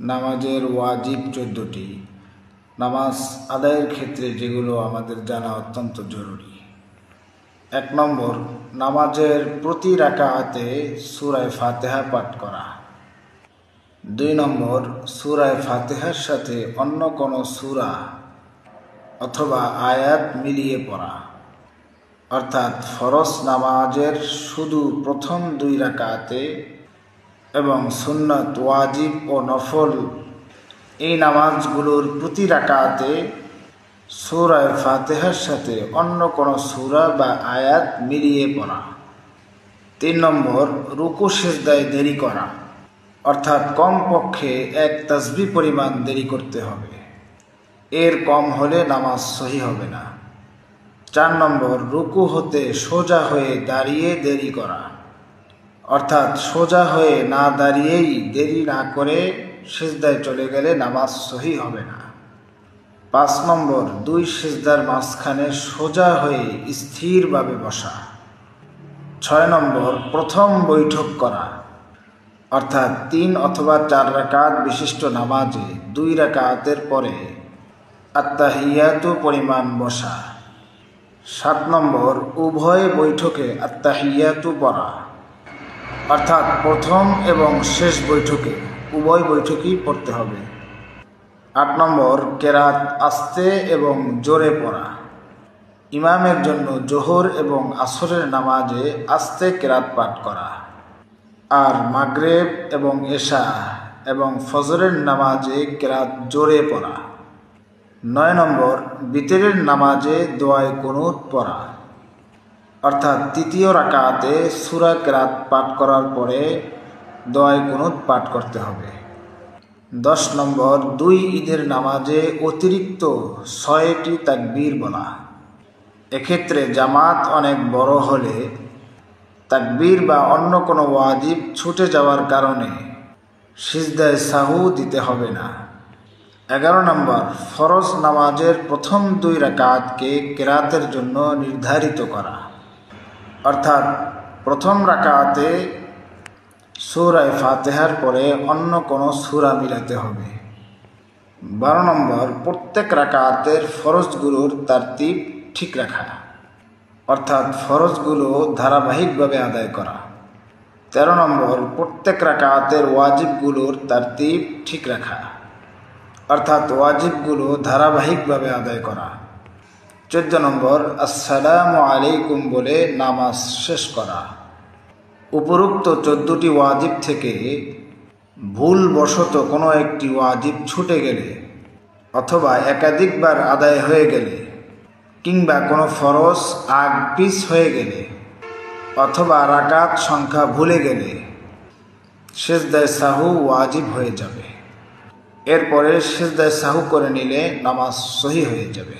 নামাজের ওয়াজিব 14টি। নামাজ আদায়ের ক্ষেত্রে যেগুলো আমাদের জানা অত্যন্ত জরুরি। 1 নম্বর, নামাজের প্রতি রাকাতে সূরা ফাতিহা পাঠ করা। 2 নম্বর, সূরা ফাতিহার সাথে অন্য কোনো সূরা অথবা আয়াত মিলিয়ে পড়া, অর্থাৎ ফরজ নামাজের শুধু প্রথম 2 রাকাতে এবং সুন্নত, ওয়াজিব ও নফল এই নামাজগুলোর প্রতি রাকাতে সূরা ফাতিহার সাথে অন্য কোনো সূরা বা আয়াত মিলিয়ে পড়া। 3 নম্বর, রুকু সিজদায় দেরি করা, অর্থাৎ কমপক্ষে 1 তাসবিহ পরিমাণ দেরি করতে হবে, এর কম হলে নামাজ সহি হবে না। 4 নম্বর, রুকু হতে সোজা হয়ে দাঁড়িয়ে দেরি করা, অর্থাৎ সোজা হয়ে না দাঁড়িয়েই দেরি না করে সিজদায় চলে গেলে নামাজ সহি হবে না। 5 নম্বর, 2 সিজদার মাঝখানে সোজা হয়ে স্থিরভাবে বসা। 6 নম্বর, প্রথম বৈঠক করা, অর্থাৎ 3 অথবা 4 রাকাত বিশিষ্ট নামাজে 2 রাকাতের পরে আত্তাহিয়াতু পরিমাণ বসা। 7 নম্বর, উভয় বৈঠকে আত্তাহিয়াতু পড়া, অর্থাৎ প্রথম এবং শেষ বৈঠকে উভয় বৈঠকই পড়তে হবে। 8 নম্বর, কেরাত আস্তে এবং জোরে পড়া। ইমামের জন্য জোহর এবং আসরের নামাজে আস্তে কেরাত পাঠ করা, আর মাগরিব এবং এশা এবং ফজরের নামাজে কেরাত জোরে পড়া। 9 নম্বর, বিতরের নামাজে দোয়ায়ে কুনুত পড়া, অর্থাৎ 3য় রাকাতে সূরা কেরাত পাঠ করার পরে দোয়ায়ে কুনুত পাঠ করতে হবে। 10 নম্বর, 2 ঈদের নামাজে অতিরিক্ত 6টি তাকবীর বলা। এক্ষেত্রে জামাত অনেক বড় হলে তাকবীর বা অন্য কোনো ওয়াজিব ছুটে যাওয়ার কারণে সিজদায়ে সাহু দিতে হবে না। 11 নম্বর, ফরজ নামাজের প্রথম 2 রাকাতকে কেরাতের জন্য নির্ধারিত করা, অর্থাৎ প্রথম রাকাতে সূরা ফাতিহার পরে অন্য কোনো সূরা মিলাতে হবে। 12 নম্বর, প্রত্যেক রাকাতের ফরজগুলোর তারতিব ঠিক রাখা, অর্থাৎ ফরজগুলো ধারাবাহিকভাবে আদায় করা। 13 নম্বর, প্রত্যেক রাকাতের ওয়াজিবগুলোর তারতিব ঠিক রাখা, অর্থাৎ ওয়াজিবগুলো ধারাবাহিকভাবে আদায় করা। 14 নম্বর, আসসালামু আলাইকুম বলে নামাজ শেষ করা। উপরোক্ত 14টি ওয়াজিব থেকে ভুলবশত কোনো একটি ওয়াজিব ছুটে গেলে অথবা একাধিকবার আদায় হয়ে গেলে কিংবা কোনো ফরজ আগ পিছ হয়ে গেলে অথবা রাকাত সংখ্যা ভুলে গেলে সিজদায়ে সাহু ওয়াজিব হয়ে যাবে। এরপরে সিজদায়ে সাহু করে নিলে নামাজ সহি হয়ে যাবে।